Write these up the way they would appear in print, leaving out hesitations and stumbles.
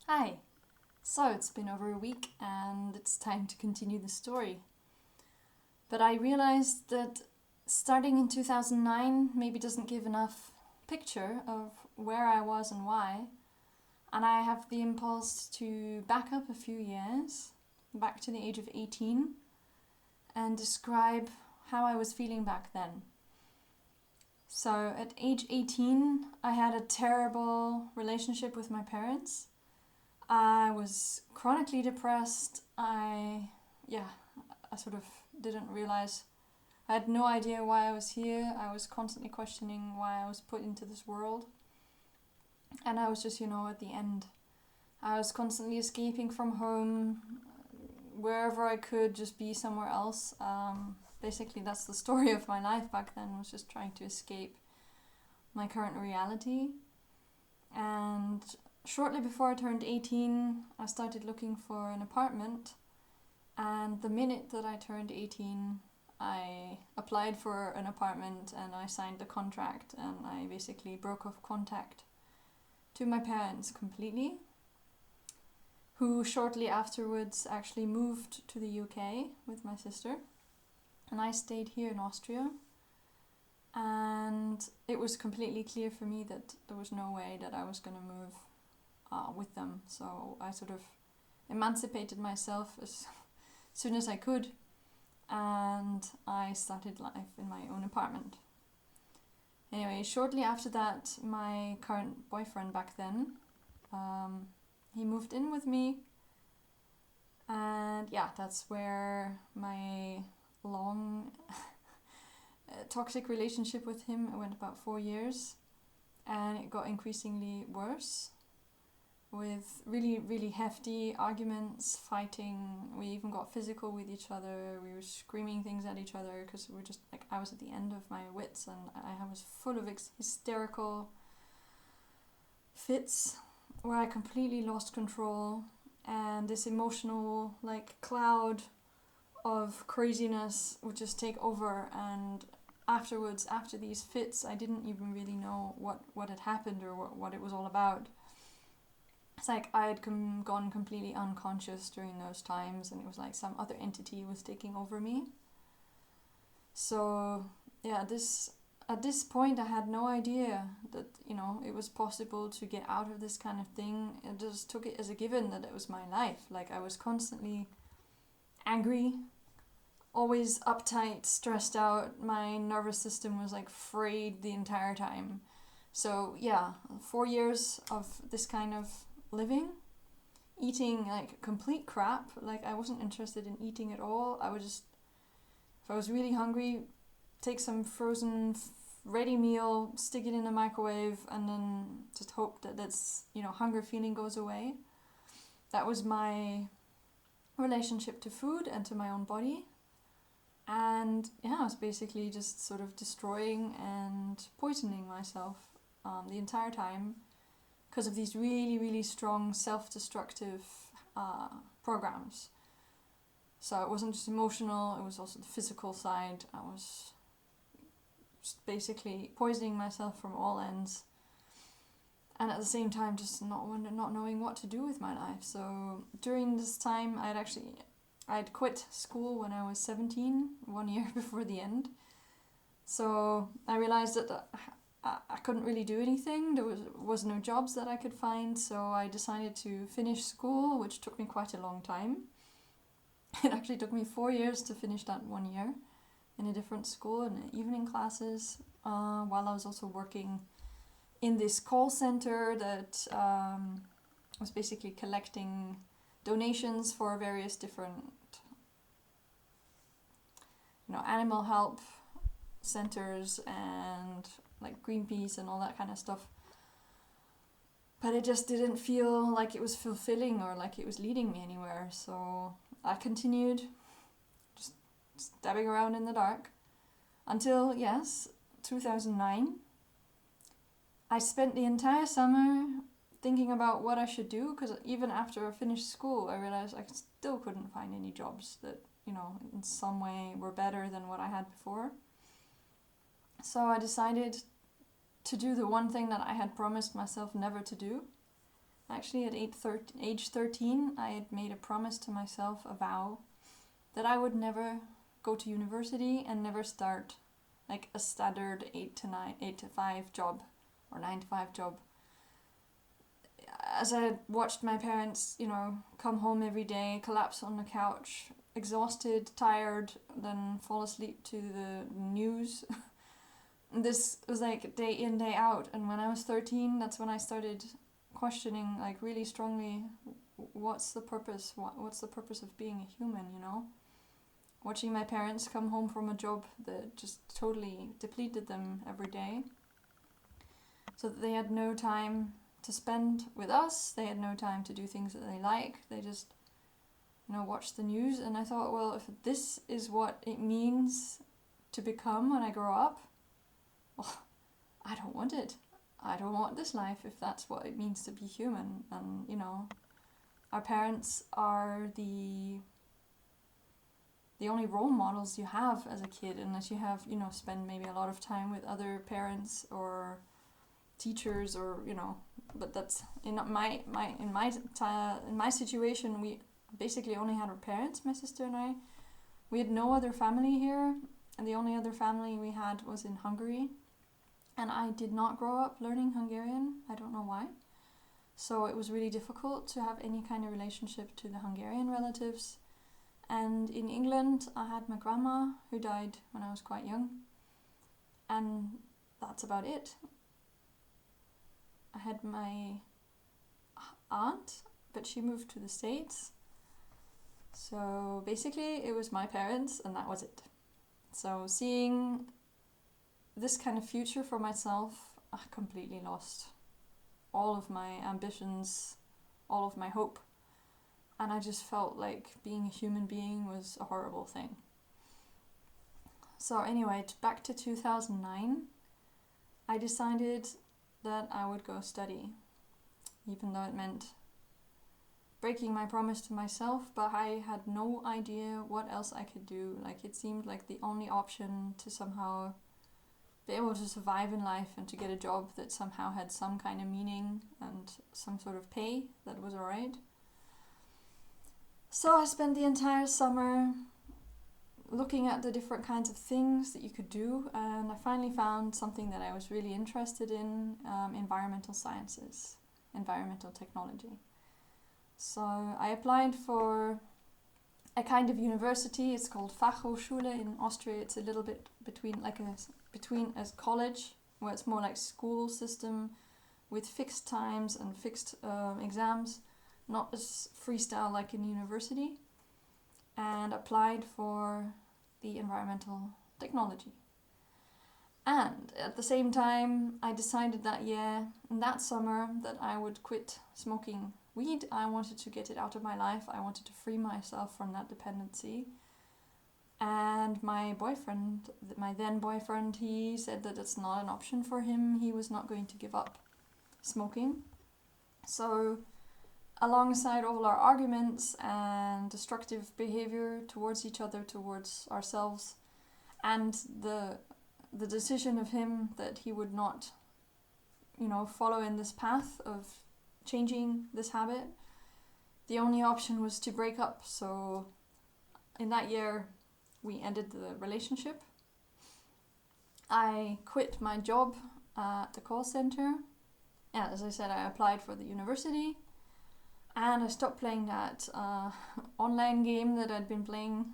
Hi! So it's been over a week and it's time to continue the story. But I realized that starting in 2009 maybe doesn't give enough picture of where I was and why. And I have the impulse to back up a few years, back to the age of 18, and describe how I was feeling back then. So at age 18, I had a terrible relationship with my parents. I was chronically depressed. I sort of didn't realize. I had no idea why I was here. I was constantly questioning why I was put into this world. And I was just, at the end. I was constantly escaping from home, wherever I could, just be somewhere else. Basically, that's the story of my life back then, was just trying to escape my current reality. And shortly before I turned 18, I started looking for an apartment. And the minute that I turned 18, I applied for an apartment and I signed the contract, and I basically broke off contact to my parents completely, who shortly afterwards actually moved to the UK with my sister. And I stayed here in Austria. And it was completely clear for me that there was no way that I was going to move with them. So I sort of emancipated myself as soon as I could, and I started life in my own apartment. Anyway, shortly after that, my current boyfriend back then, he moved in with me, and that's where my long toxic relationship with him went about 4 years, and it got increasingly worse, with really, really hefty arguments, fighting. We even got physical with each other. We were screaming things at each other because we were just I was at the end of my wits, and I was full of hysterical fits where I completely lost control, and this emotional cloud of craziness would just take over. And afterwards, after these fits, I didn't even really know what had happened or what it was all about. It's like I had gone completely unconscious during those times, and it was like some other entity was taking over me. So at this point, I had no idea that it was possible to get out of this kind of thing. I just took it as a given that it was my life. Like, I was constantly angry, always uptight, stressed out. My nervous system was frayed the entire time. So 4 years of this kind of living, eating complete crap. I wasn't interested in eating at all. I would just, if I was really hungry, take some frozen ready meal, stick it in the microwave, and then just hope that that's hunger feeling goes away. That was my relationship to food and to my own body. And I was basically just sort of destroying and poisoning myself the entire time, because of these really, really strong self-destructive programs. So it wasn't just emotional, it was also the physical side. I was just basically poisoning myself from all ends, and at the same time just not knowing what to do with my life. So during this time, I'd quit school when I was 17, 1 year before the end. So I realized that I couldn't really do anything. There was no jobs that I could find, so I decided to finish school, which took me quite a long time. It actually took me 4 years to finish that 1 year in a different school, in evening classes, while I was also working in this call center that was basically collecting donations for various different animal help centers and Greenpeace and all that kind of stuff. But it just didn't feel like it was fulfilling or like it was leading me anywhere. So I continued just stabbing around in the dark until 2009. I spent the entire summer thinking about what I should do, because even after I finished school, I realized I still couldn't find any jobs that in some way were better than what I had before. So I decided to do the one thing that I had promised myself never to do, Actually, at age 13, I had made a promise to myself, a vow, that I would never go to university and never start like a standard 8 to 5 job or 9 to 5 job. As I watched my parents, come home every day, collapse on the couch, exhausted, tired, then fall asleep to the news. This was like day in, day out. And when I was 13, that's when I started questioning, like, really strongly, what's the purpose? What's the purpose of being a human, Watching my parents come home from a job that just totally depleted them every day, so that they had no time to spend with us, they had no time to do things that they like, they just, watched the news. And I thought, well, if this is what it means to become when I grow up, well, I don't want it. I don't want this life if that's what it means to be human. And, our parents are the only role models you have as a kid, unless you have, spend maybe a lot of time with other parents or teachers, or, but that's in my situation. We basically only had our parents, my sister and I. We had no other family here, and the only other family we had was in Hungary. And I did not grow up learning Hungarian. I don't know why. So it was really difficult to have any kind of relationship to the Hungarian relatives. And in England, I had my grandma, who died when I was quite young. And that's about it. I had my aunt, but she moved to the States. So basically, it was my parents, and that was it. So seeing this kind of future for myself, I completely lost all of my ambitions, all of my hope. And I just felt like being a human being was a horrible thing. So anyway, back to 2009, I decided that I would go study, even though it meant breaking my promise to myself, but I had no idea what else I could do. Like, it seemed like the only option to somehow be able to survive in life and to get a job that somehow had some kind of meaning and some sort of pay that was alright. So I spent the entire summer looking at the different kinds of things that you could do, and I finally found something that I was really interested in, environmental sciences, environmental technology. So I applied for a kind of university. It's called Fachhochschule in Austria. It's a little bit between a college, where it's more like school system with fixed times and fixed exams, not as freestyle like in university, and applied for the environmental technology. And at the same time, I decided that summer, that I would quit smoking weed. I wanted to get it out of my life. I wanted to free myself from that dependency. And my then boyfriend, he said that it's not an option for him. He was not going to give up smoking. So alongside all our arguments and destructive behavior towards each other, towards ourselves, and the decision of him that he would not, follow in this path of changing this habit, the only option was to break up. So in that year, we ended the relationship. I quit my job at the call center. And as I said, I applied for the university. And I stopped playing that online game that I'd been playing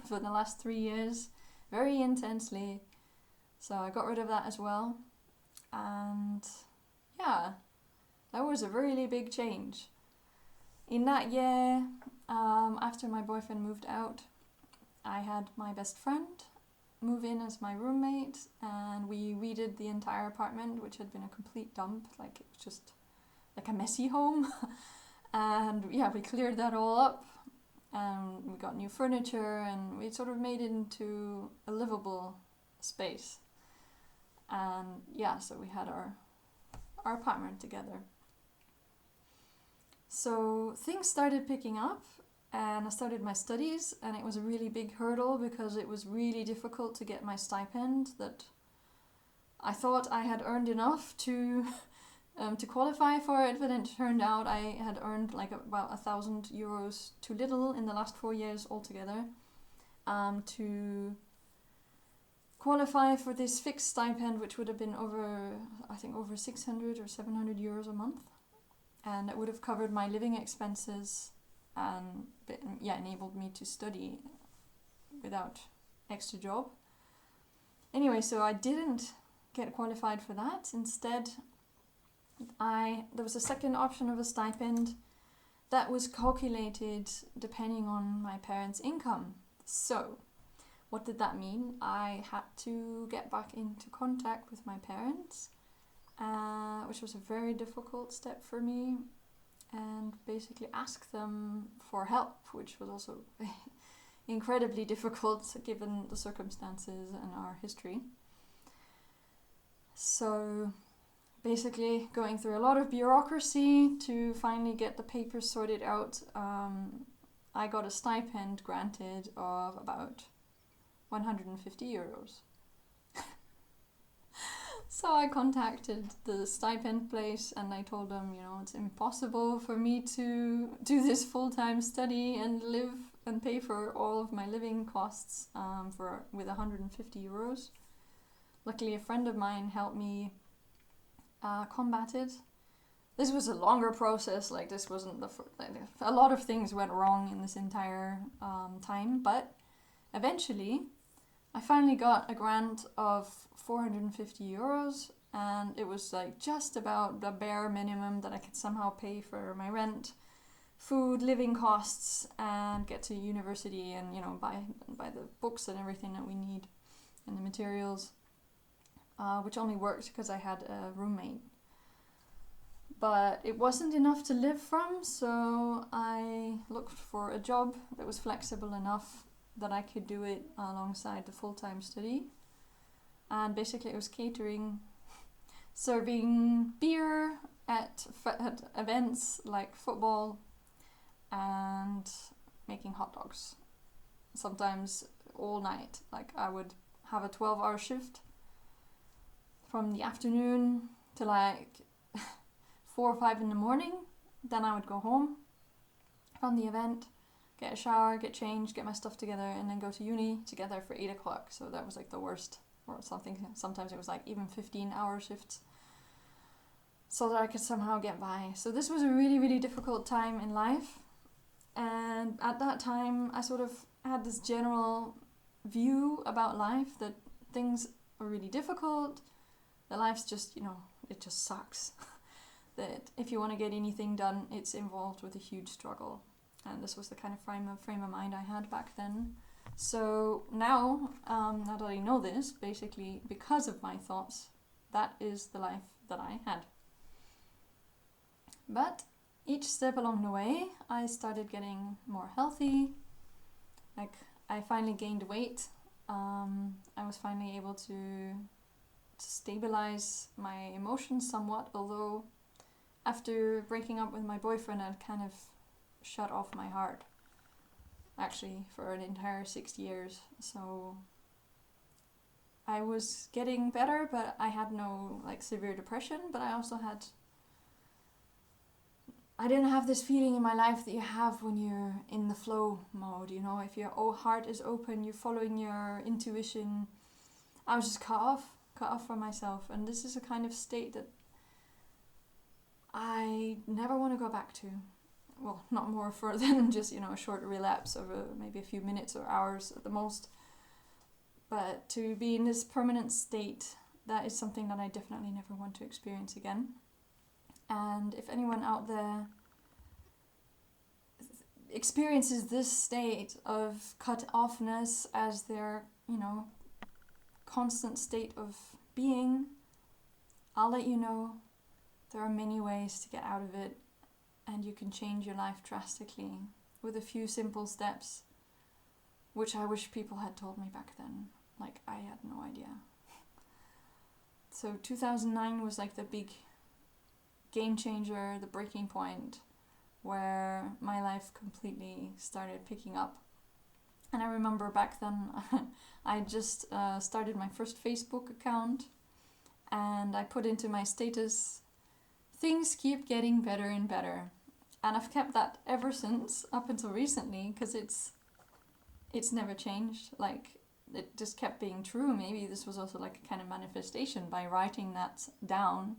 for the last 3 years very intensely. So I got rid of that as well. And yeah, that was a really big change. In that year, after my boyfriend moved out, I had my best friend move in as my roommate, and we redid the entire apartment, which had been a complete dump. Like, it was just like a messy home. And yeah, we cleared that all up, and we got new furniture, and we sort of made it into a livable space. And yeah, so we had our apartment together. So things started picking up, and I started my studies, and it was a really big hurdle because it was really difficult to get my stipend that I thought I had earned enough to to qualify for it, but it turned out I had earned like about €1,000 too little in the last 4 years altogether to qualify for this fixed stipend, which would have been over 600 or €700 a month, and it would have covered my living expenses and enabled me to study without extra job. Anyway, so I didn't get qualified for that. Instead, there was a second option of a stipend that was calculated depending on my parents' income. So, what did that mean? I had to get back into contact with my parents, which was a very difficult step for me, and basically ask them for help, which was also incredibly difficult given the circumstances and our history. So basically going through a lot of bureaucracy to finally get the papers sorted out, I got a stipend granted of about €150. So I contacted the stipend place and I told them, it's impossible for me to do this full-time study and live and pay for all of my living costs with €150. Luckily, a friend of mine helped me combat it. This was a longer process. Like, this wasn't a lot of things went wrong in this entire time, but eventually I finally got a grant of €450, and it was like just about the bare minimum that I could somehow pay for my rent, food, living costs, and get to university and buy the books and everything that we need and the materials, which only worked because I had a roommate. But it wasn't enough to live from, so I looked for a job that was flexible enough that I could do it alongside the full-time study. And basically it was catering, serving beer at events like football, and making hot dogs. Sometimes all night. Like, I would have a 12-hour shift from the afternoon to like 4 or 5 in the morning. Then I would go home from the event, get a shower, get changed, get my stuff together, and then go to uni together for 8 o'clock. So that was like the worst, or something. Sometimes it was like even 15-hour shifts, so that I could somehow get by. So this was a really, really difficult time in life. And at that time, I sort of had this general view about life that things are really difficult, that life's just, it just sucks. That if you want to get anything done, it's involved with a huge struggle. And this was the kind of frame of mind I had back then. So now that I know this, basically because of my thoughts, that is the life that I had. But each step along the way, I started getting more healthy. Like, I finally gained weight. I was finally able to stabilize my emotions somewhat, although after breaking up with my boyfriend, I'd kind of shut off my heart, actually, for an entire 6 years. So I was getting better, but I had no severe depression, but I didn't have this feeling in my life that you have when you're in the flow mode, if your heart is open, you're following your intuition. I was just cut off from myself, and this is a kind of state that I never want to go back to. Well, not more further than just, a short relapse of maybe a few minutes or hours at the most. But to be in this permanent state, that is something that I definitely never want to experience again. And if anyone out there experiences this state of cut-offness as their, constant state of being, I'll let you know there are many ways to get out of it, and you can change your life drastically with a few simple steps, which I wish people had told me back then. I had no idea. So 2009 was the big game changer, the breaking point, where my life completely started picking up. And I remember back then I just started my first Facebook account, and I put into my status things keep getting better and better. And I've kept that ever since, up until recently, because it's never changed. Like, it just kept being true. Maybe this was also like a kind of manifestation by writing that down.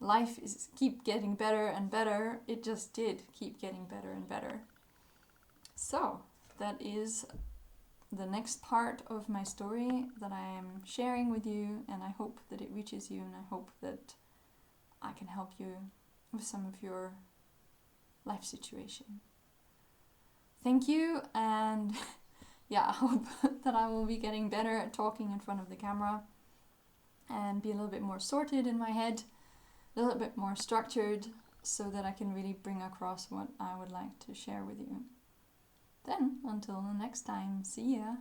Life is keep getting better and better. It just did keep getting better and better. So that is the next part of my story that I am sharing with you, and I hope that it reaches you, and I hope that I can help you with some of your life situation. Thank you, and yeah, I hope that I will be getting better at talking in front of the camera and be a little bit more sorted in my head, a little bit more structured, so that I can really bring across what I would like to share with you. Then, until the next time, see ya!